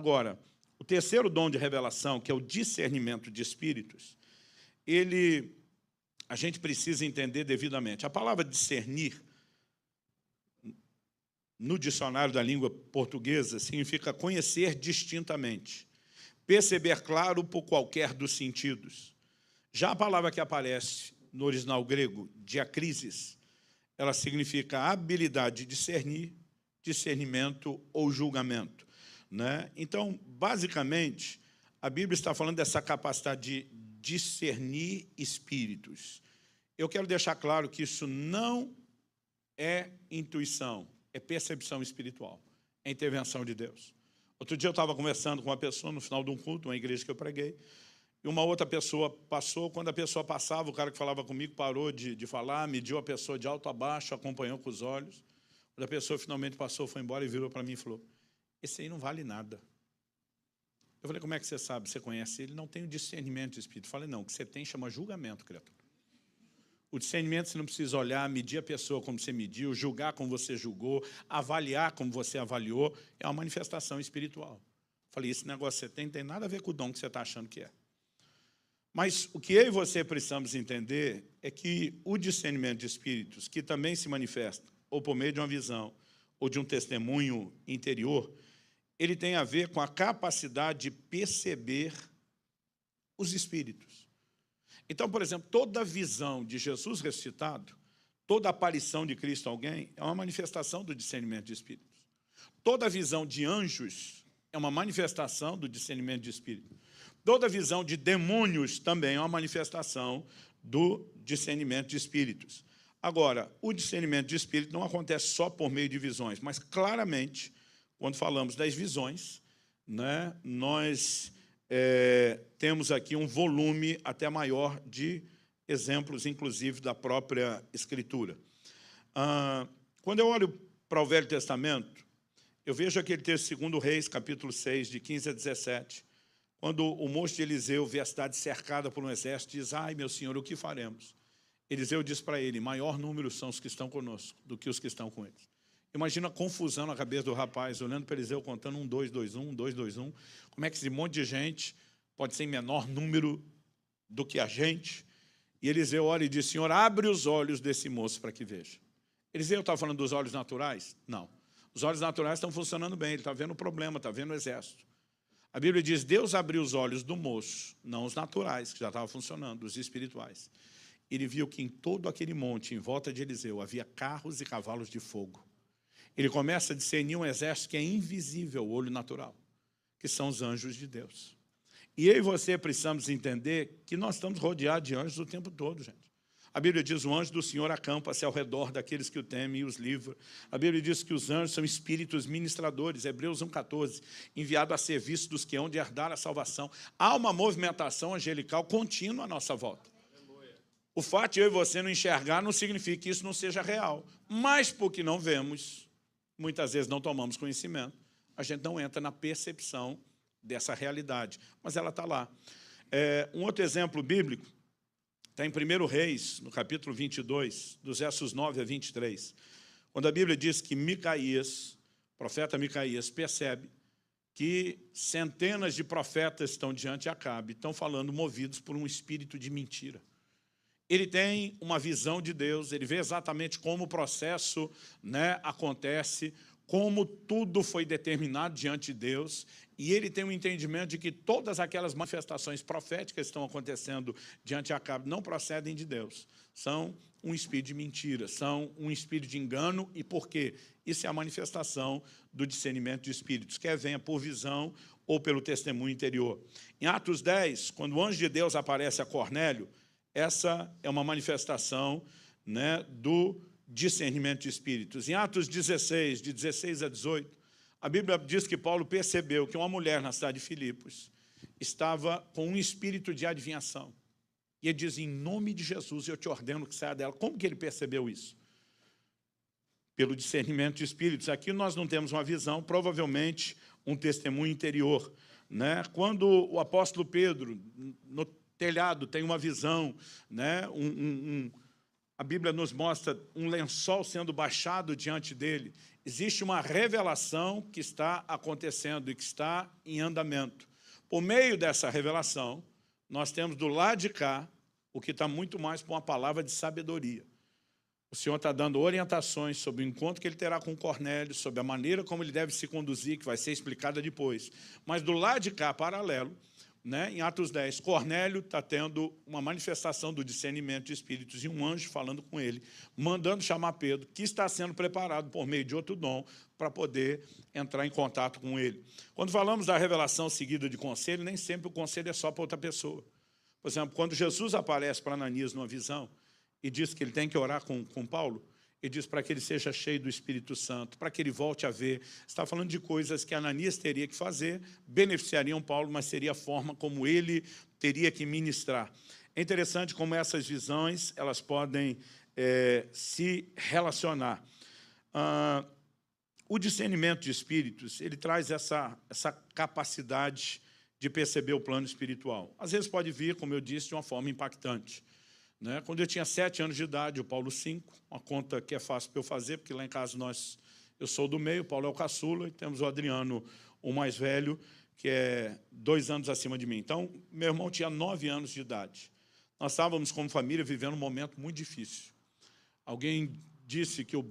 Agora, o terceiro dom de revelação, que é o discernimento de espíritos, a gente precisa entender devidamente. A palavra discernir, no dicionário da língua portuguesa, significa conhecer distintamente, perceber claro por qualquer dos sentidos. Já a palavra que aparece no original grego, diacrisis, ela significa a habilidade de discernir, discernimento ou julgamento, né? Então, basicamente, a Bíblia está falando dessa capacidade de discernir espíritos. Eu quero deixar claro que isso não é intuição, é percepção espiritual, é intervenção de Deus. Outro dia eu estava conversando com uma pessoa no final de um culto, uma igreja que eu preguei, e uma outra pessoa passou. Quando a pessoa passava, o cara que falava comigo parou de falar, mediu a pessoa de alto a baixo, acompanhou com os olhos. Quando a pessoa finalmente passou, foi embora e virou para mim e falou: esse aí não vale nada. Eu falei: como é que você sabe? Você conhece ele? Não tem o discernimento de espírito. Eu falei: não, o que você tem chama julgamento, criatura. O discernimento, você não precisa olhar, medir a pessoa como você mediu, julgar como você julgou, avaliar como você avaliou. É uma manifestação espiritual. Eu falei: esse negócio que você tem nada a ver com o dom que você está achando que é. Mas o que eu e você precisamos entender é que o discernimento de espíritos, que também se manifesta ou por meio de uma visão ou de um testemunho interior, ele tem a ver com a capacidade de perceber os espíritos. Então, por exemplo, toda visão de Jesus ressuscitado, toda aparição de Cristo a alguém é uma manifestação do discernimento de espíritos. Toda visão de anjos é uma manifestação do discernimento de espíritos. Toda visão de demônios também é uma manifestação do discernimento de espíritos. Agora, o discernimento de espírito não acontece só por meio de visões, mas claramente, quando falamos das visões, né, nós temos aqui um volume até maior de exemplos, inclusive, da própria Escritura. Quando eu olho para o Velho Testamento, eu vejo aquele texto 2 Reis, capítulo 6, de 15 a 17, quando o moço de Eliseu vê a cidade cercada por um exército, diz: ai, meu senhor, o que faremos? Eliseu diz para ele: maior número são os que estão conosco do que os que estão com eles. Imagina a confusão na cabeça do rapaz, olhando para Eliseu, contando 1, 2, 2, 1, 2, 2, 1. Como é que esse monte de gente pode ser em menor número do que a gente? E Eliseu olha e diz: Senhor, abre os olhos desse moço para que veja. Eliseu está falando dos olhos naturais? Não. Os olhos naturais estão funcionando bem, ele está vendo o problema, está vendo o exército. A Bíblia diz: Deus abriu os olhos do moço, não os naturais, que já estavam funcionando, os espirituais. Ele viu que em todo aquele monte, em volta de Eliseu, havia carros e cavalos de fogo. Ele começa a discernir um exército que é invisível ao olho natural, que são os anjos de Deus. E eu e você precisamos entender que nós estamos rodeados de anjos o tempo todo, gente. A Bíblia diz: o anjo do Senhor acampa-se ao redor daqueles que o temem e os livra. A Bíblia diz que os anjos são espíritos ministradores, Hebreus 1,14, enviado a serviço dos que hão de herdar a salvação. Há uma movimentação angelical contínua à nossa volta. O fato de eu e você não enxergar não significa que isso não seja real. Mas porque não vemos, muitas vezes não tomamos conhecimento, a gente não entra na percepção dessa realidade. Mas ela está lá. Um outro exemplo bíblico está em 1 Reis, no capítulo 22, dos versos 9 a 23, quando a Bíblia diz que Micaías, o profeta Micaías, percebe que centenas de profetas estão diante de Acabe, estão falando movidos por um espírito de mentira. Ele tem uma visão de Deus, ele vê exatamente como o processo, né, acontece, como tudo foi determinado diante de Deus, e ele tem um entendimento de que todas aquelas manifestações proféticas que estão acontecendo diante de Acabe não procedem de Deus, são um espírito de mentira, são um espírito de engano. E por quê? Isso é a manifestação do discernimento de espíritos, quer venha por visão ou pelo testemunho interior. Em Atos 10, quando o anjo de Deus aparece a Cornélio, essa é uma manifestação, né, do discernimento de espíritos. Em Atos 16, de 16 a 18, a Bíblia diz que Paulo percebeu que uma mulher na cidade de Filipos estava com um espírito de adivinhação. E ele diz: em nome de Jesus, eu te ordeno que saia dela. Como que ele percebeu isso? Pelo discernimento de espíritos. Aqui nós não temos uma visão, provavelmente um testemunho interior, né? Quando o apóstolo Pedro, no telhado, tem uma visão, né? a Bíblia nos mostra um lençol sendo baixado diante dele. Existe uma revelação que está acontecendo e que está em andamento. Por meio dessa revelação, nós temos do lado de cá o que está muito mais para uma palavra de sabedoria. O Senhor está dando orientações sobre o encontro que ele terá com Cornélio, sobre a maneira como ele deve se conduzir, que vai ser explicada depois. Mas do lado de cá, paralelo, né, em Atos 10, Cornélio está tendo uma manifestação do discernimento de espíritos e um anjo falando com ele, mandando chamar Pedro, que está sendo preparado por meio de outro dom para poder entrar em contato com ele. Quando falamos da revelação seguida de conselho, nem sempre o conselho é só para outra pessoa. Por exemplo, quando Jesus aparece para Ananias numa visão e diz que ele tem que orar com Paulo, ele diz para que ele seja cheio do Espírito Santo, para que ele volte a ver. Está falando de coisas que Ananias teria que fazer, beneficiariam Paulo, mas seria a forma como ele teria que ministrar. É interessante como essas visões elas podem se relacionar. O discernimento de espíritos, ele traz essa capacidade de perceber o plano espiritual. Às vezes pode vir, como eu disse, de uma forma impactante. Né? Quando eu tinha 7 anos de idade, o Paulo 5, uma conta que é fácil para eu fazer, porque lá em casa eu sou do meio, o Paulo é o caçula, e temos o Adriano, o mais velho, que é 2 anos acima de mim. Então, meu irmão tinha 9 anos de idade. Nós estávamos, como família, vivendo um momento muito difícil. Alguém disse que eu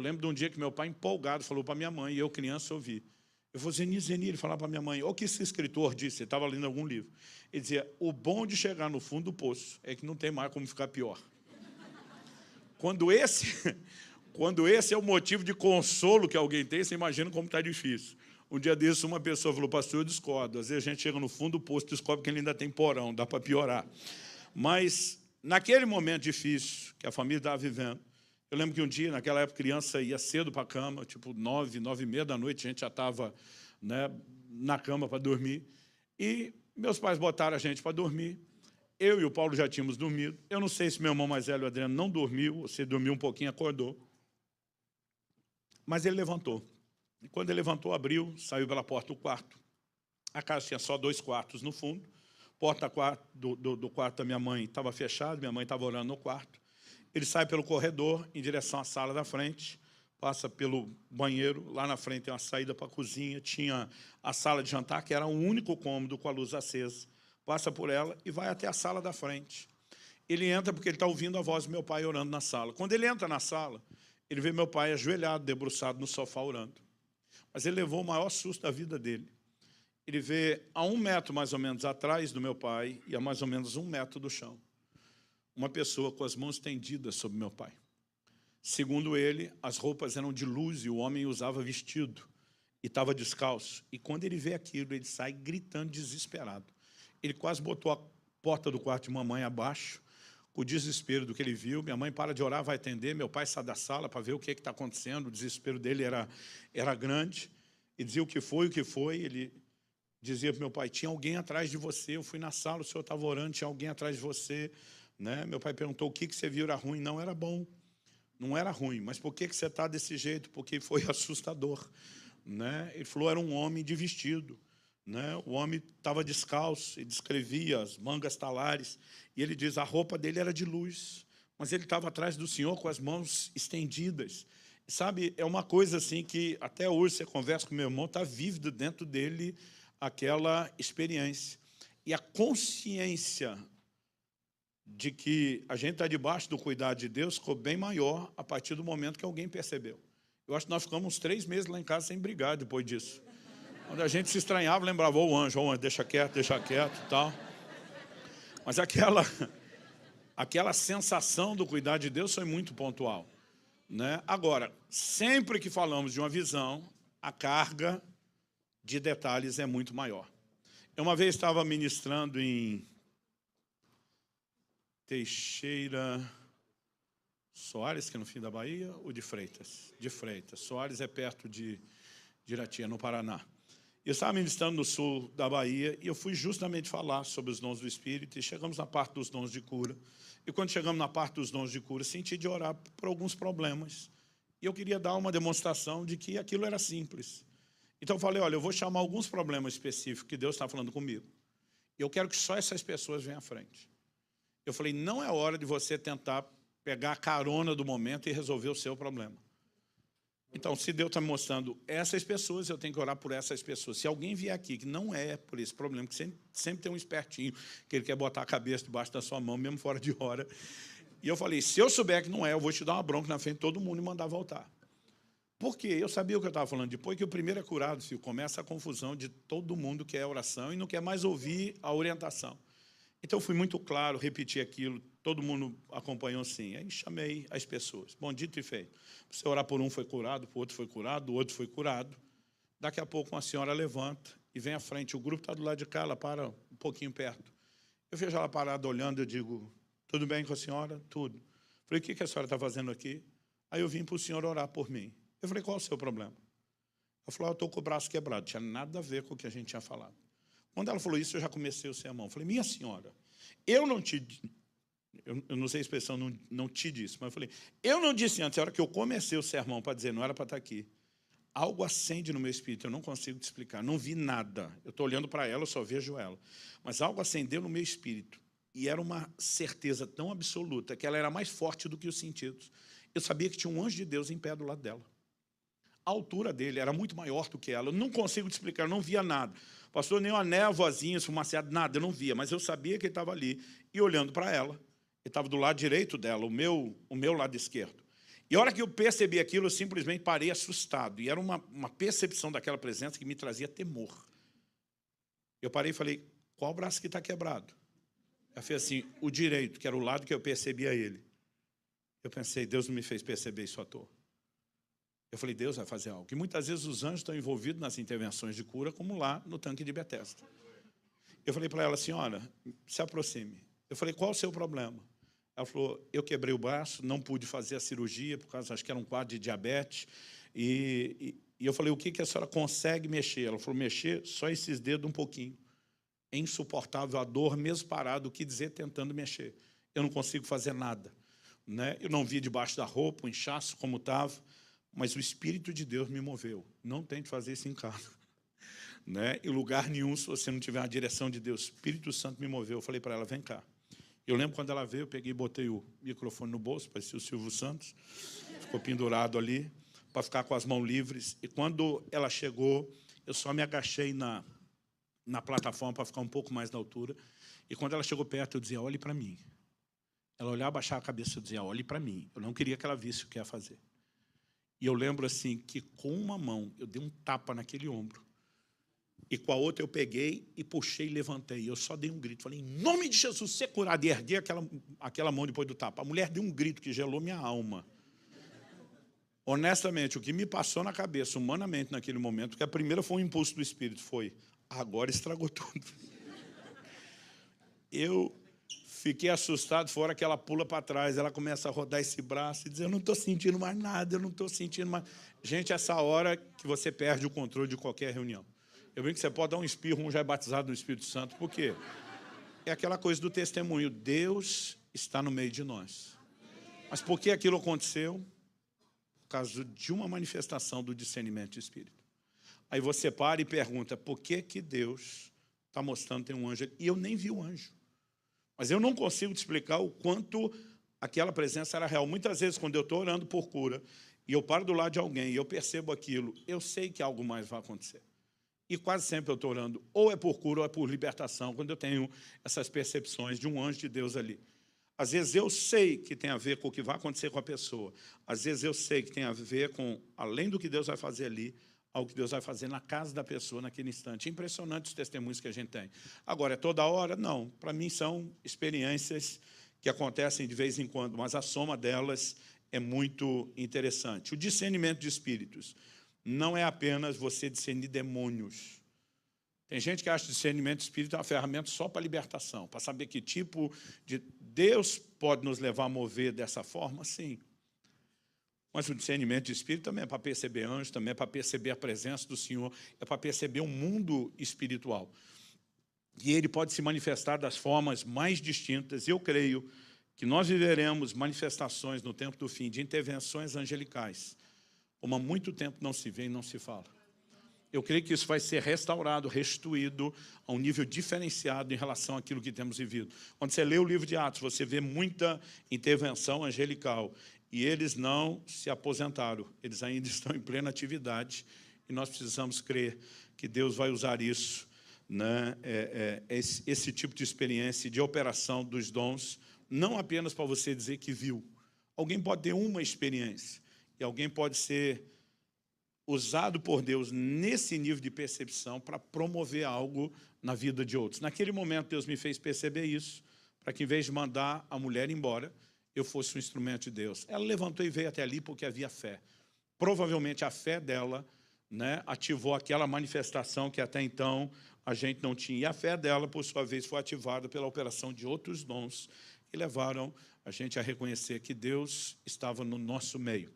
lembro de um dia que meu pai, empolgado, falou para minha mãe, e eu, criança, ouvi. Eu vou Zeni, ele falava para minha mãe, o que esse escritor disse, ele estava lendo algum livro. Ele dizia, o bom de chegar no fundo do poço é que não tem mais como ficar pior. Quando esse é o motivo de consolo que alguém tem, você imagina como está difícil. Um dia desses, uma pessoa falou, pastor, eu discordo. Às vezes a gente chega no fundo do poço e descobre que ele ainda tem porão, dá para piorar. Mas, naquele momento difícil que a família estava vivendo, eu lembro que um dia, naquela época, criança ia cedo para a cama, tipo 9, 9h30 da noite, a gente já estava, né, na cama para dormir. E meus pais botaram a gente para dormir. Eu e o Paulo já tínhamos dormido. Eu não sei se meu irmão mais velho, o Adriano, não dormiu, ou se dormiu um pouquinho, acordou. Mas ele levantou. E quando ele levantou, abriu, saiu pela porta do quarto. A casa tinha só 2 quartos no fundo. A porta do quarto da minha mãe estava fechada, minha mãe estava orando no quarto. Ele sai pelo corredor em direção à sala da frente, passa pelo banheiro, lá na frente tem uma saída para a cozinha, tinha a sala de jantar, que era o único cômodo com a luz acesa, passa por ela e vai até a sala da frente. Ele entra porque ele está ouvindo a voz do meu pai orando na sala. Quando ele entra na sala, ele vê meu pai ajoelhado, debruçado no sofá orando. Mas ele levou o maior susto da vida dele. Ele vê a 1 metro mais ou menos atrás do meu pai e a mais ou menos 1 metro do chão uma pessoa com as mãos estendidas sobre meu pai. Segundo ele, as roupas eram de luz e o homem usava vestido e estava descalço. E quando ele vê aquilo, ele sai gritando desesperado. Ele quase botou a porta do quarto de mamãe abaixo, com o desespero do que ele viu. Minha mãe para de orar, vai atender. Meu pai sai da sala para ver o que está acontecendo. O desespero dele era grande. E dizia o que foi. Ele dizia para meu pai, tinha alguém atrás de você. Eu fui na sala, o senhor estava orando, tinha alguém atrás de você. Né? Meu pai perguntou, o que você viu era ruim? Não, era bom. Não era ruim. Mas por que você está desse jeito? Porque foi assustador. Né? Ele falou, era um homem de vestido. Né? O homem estava descalço, ele descrevia as mangas talares. E ele diz, a roupa dele era de luz. Mas ele estava atrás do Senhor com as mãos estendidas. Sabe, é uma coisa assim que até hoje você conversa com meu irmão, está vívido dentro dele aquela experiência. E a consciência de que a gente está debaixo do cuidado de Deus ficou bem maior a partir do momento que alguém percebeu. Eu acho que nós ficamos uns 3 meses lá em casa sem brigar depois disso. Quando a gente se estranhava, lembrava, o anjo, deixa quieto e tal. Mas aquela sensação do cuidado de Deus foi muito pontual. Né? Agora, sempre que falamos de uma visão, a carga de detalhes é muito maior. Eu uma vez estava ministrando em Teixeira Soares, que é no fim da Bahia, ou de Freitas? De Freitas. Soares é perto de Irati, no Paraná. Eu estava ministrando no sul da Bahia e eu fui justamente falar sobre os dons do Espírito e chegamos na parte dos dons de cura. E quando chegamos na parte dos dons de cura, senti de orar por alguns problemas. E eu queria dar uma demonstração de que aquilo era simples. Então eu falei, olha, eu vou chamar alguns problemas específicos que Deus está falando comigo. E eu quero que só essas pessoas venham à frente. Eu falei, não é hora de você tentar pegar a carona do momento e resolver o seu problema. Então, se Deus está me mostrando essas pessoas, eu tenho que orar por essas pessoas. Se alguém vier aqui que não é por esse problema, que sempre tem um espertinho, que ele quer botar a cabeça debaixo da sua mão, mesmo fora de hora. E eu falei, se eu souber que não é, eu vou te dar uma bronca na frente de todo mundo e mandar voltar. Por quê? Eu sabia o que eu estava falando. Depois que o primeiro é curado, filho, começa a confusão de todo mundo que é oração e não quer mais ouvir a orientação. Então, fui muito claro, repeti aquilo, todo mundo acompanhou sim. Aí chamei as pessoas. Bom, dito e feito. Você orar por um foi curado, por outro foi curado, o outro foi curado. Daqui a pouco uma senhora levanta e vem à frente. O grupo está do lado de cá, ela para um pouquinho perto. Eu vejo ela parada olhando, eu digo, tudo bem com a senhora? Tudo. Falei, o que a senhora está fazendo aqui? Aí eu vim para o senhor orar por mim. Eu falei, qual é o seu problema? Ela falou, eu estou com o braço quebrado. Não tinha nada a ver com o que a gente tinha falado. Quando ela falou isso, eu já comecei o sermão. Falei, minha senhora, eu não sei a expressão, não te disse, mas eu falei, eu não disse antes, a hora que eu comecei o sermão para dizer, não era para estar aqui. Algo acende no meu espírito, eu não consigo te explicar, não vi nada. Eu estou olhando para ela, eu só vejo ela. Mas algo acendeu no meu espírito. E era uma certeza tão absoluta que ela era mais forte do que os sentidos. Eu sabia que tinha um anjo de Deus em pé do lado dela. A altura dele era muito maior do que ela. Eu não consigo te explicar, eu não via nada. Pastor, nem uma névoazinha, esfumaciada, nada, eu não via. Mas eu sabia que ele estava ali. E olhando para ela, ele estava do lado direito dela, o meu lado esquerdo. E a hora que eu percebi aquilo, eu simplesmente parei assustado. E era uma percepção daquela presença que me trazia temor. Eu parei e falei, qual braço que está quebrado? Ela fez assim, o direito, que era o lado que eu percebia ele. Eu pensei, Deus não me fez perceber isso à toa. Eu falei, Deus vai fazer algo. E muitas vezes os anjos estão envolvidos nas intervenções de cura, como lá no tanque de Betesda. Eu falei para ela, senhora, se aproxime. Eu falei, qual o seu problema? Ela falou, eu quebrei o braço, não pude fazer a cirurgia, por causa, acho que era um quadro de diabetes. E eu falei, o que a senhora consegue mexer? Ela falou, mexer só esses dedos um pouquinho. É insuportável a dor, mesmo parado, o que dizer tentando mexer. Eu não consigo fazer nada. Né? Eu não vi debaixo da roupa, o inchaço como estava. Mas o Espírito de Deus me moveu. Não tente fazer isso em casa. Né? Em lugar nenhum, se você não tiver a direção de Deus. O Espírito Santo me moveu. Eu falei para ela, vem cá. Eu lembro quando ela veio, eu peguei e botei o microfone no bolso, parecia o Silvio Santos. Ficou pendurado ali, para ficar com as mãos livres. E quando ela chegou, eu só me agachei na plataforma para ficar um pouco mais na altura. E quando ela chegou perto, eu dizia, olhe para mim. Ela olhava, abaixava a cabeça, eu dizia, olhe para mim. Eu não queria que ela visse o que ia fazer. E eu lembro assim que com uma mão eu dei um tapa naquele ombro. E com a outra eu peguei e puxei e levantei. Eu só dei um grito. Falei, em nome de Jesus, ser curado. E erguei aquela mão depois do tapa. A mulher deu um grito que gelou minha alma. Honestamente, o que me passou na cabeça, humanamente, naquele momento, porque a primeira foi um impulso do Espírito, foi, agora estragou tudo. Eu fiquei assustado, fora que ela pula para trás, ela começa a rodar esse braço e diz, eu não estou sentindo mais nada, eu não estou sentindo mais... Gente, essa hora que você perde o controle de qualquer reunião. Eu brinco que você pode dar um espirro, um já é batizado no Espírito Santo, por quê? É aquela coisa do testemunho, Deus está no meio de nós. Mas por que aquilo aconteceu? Por causa de uma manifestação do discernimento de Espírito. Aí você para e pergunta, por que Deus está mostrando que tem um anjo? E eu nem vi o anjo. Mas eu não consigo te explicar o quanto aquela presença era real. Muitas vezes, quando eu estou orando por cura, e eu paro do lado de alguém e eu percebo aquilo, eu sei que algo mais vai acontecer. E quase sempre eu estou orando, ou é por cura ou é por libertação, quando eu tenho essas percepções de um anjo de Deus ali. Às vezes eu sei que tem a ver com o que vai acontecer com a pessoa. Às vezes eu sei que tem a ver com, além do que Deus vai fazer ali, ao que Deus vai fazer na casa da pessoa naquele instante. Impressionante os testemunhos que a gente tem. Agora, é toda hora? Não. Para mim, são experiências que acontecem de vez em quando, mas a soma delas é muito interessante. O discernimento de espíritos não é apenas você discernir demônios. Tem gente que acha que discernimento de espírito é uma ferramenta só para libertação, para saber que tipo de... Deus pode nos levar a mover dessa forma? Sim. Mas o discernimento de espírito também é para perceber anjos, também é para perceber a presença do Senhor, é para perceber um mundo espiritual. E ele pode se manifestar das formas mais distintas. Eu creio que nós viveremos manifestações no tempo do fim de intervenções angelicais, como há muito tempo não se vê e não se fala. Eu creio que isso vai ser restaurado, restituído a um nível diferenciado em relação àquilo que temos vivido. Quando você lê o livro de Atos, você vê muita intervenção angelical. E eles não se aposentaram, eles ainda estão em plena atividade. E nós precisamos crer que Deus vai usar isso, né? Esse tipo de experiência, de operação dos dons, não apenas para você dizer que viu. Alguém pode ter uma experiência, e alguém pode ser usado por Deus nesse nível de percepção para promover algo na vida de outros. Naquele momento, Deus me fez perceber isso, para que, em vez de mandar a mulher embora, eu fosse um instrumento de Deus. Ela levantou e veio até ali porque havia fé. Provavelmente a fé dela, né, ativou aquela manifestação que até então a gente não tinha. E a fé dela, por sua vez, foi ativada pela operação de outros dons que levaram a gente a reconhecer que Deus estava no nosso meio.